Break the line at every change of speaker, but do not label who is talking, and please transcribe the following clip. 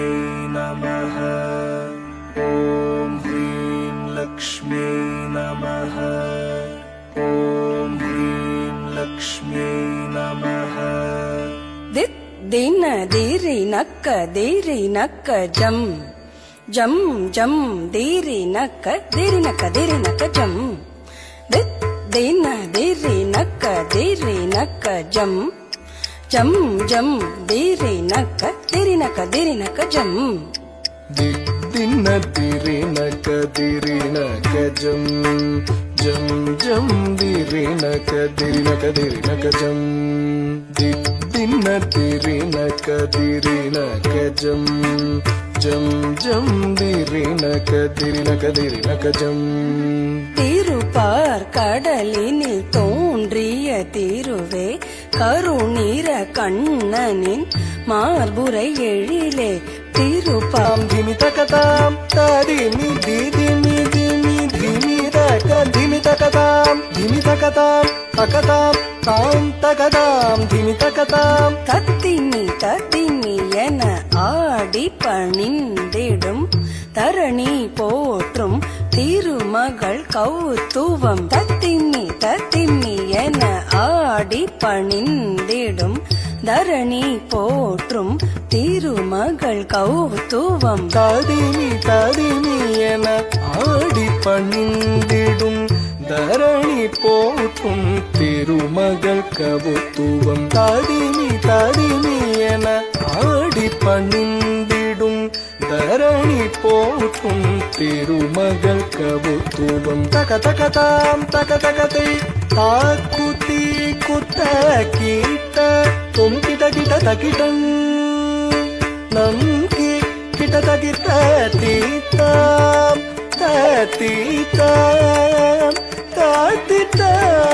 लक्ष्म्यै नमः। ॐ ह्रीं लक्ष्म्यै नमः। ॐ ह्रीं लक्ष्म्यै नमः।
दित् दिन दीरि नक्क जम जम जम दीरि नक्क जम। दित् दिन दीरि नक्क जम जम जम दीरि नक्क जम।
दिन्न दीरि नक्क जम जम जम दीरि नक्क जम। दिन्न दीरि नक्क जम जम जम दीरि नक्क जम।
திருப்பார் கடலினில் தோன்றிய திருவே கருநீர கண்ணனின் மார்புரை எழிலே திருப்பாம்
धिमि तकताम तादिमि दिमि दिमि धिमि तक धिमि तकताम तकताम ताम तकताम धिमि तकताम।
தத்திமி என ஆடி பணிந்திடும் தரணி போற்றும் திருமகள் கௌத்துவம்। தத்திமி என ஆடி பணிந்திடும் தரணி போற்றும் திருமகள் கௌத்துவம்।
தாதிமி என ஆடி பணிந்திடும் தரணி போற்றும் திருமகள் கவுத்துவம்। தாதிமி என ஆடி பணிந்திடும் தரணி போற்றும் திருமகள் கவுத்துவம்। தகதகதாம் தகதகதை தாக்குத்தி குத்த கீட்ட தும் கிட்ட தகிட்டன் நம்கி கிட்ட தகிட்ட தீத்தாம் தீத்தாம் தாத்திட்டாம்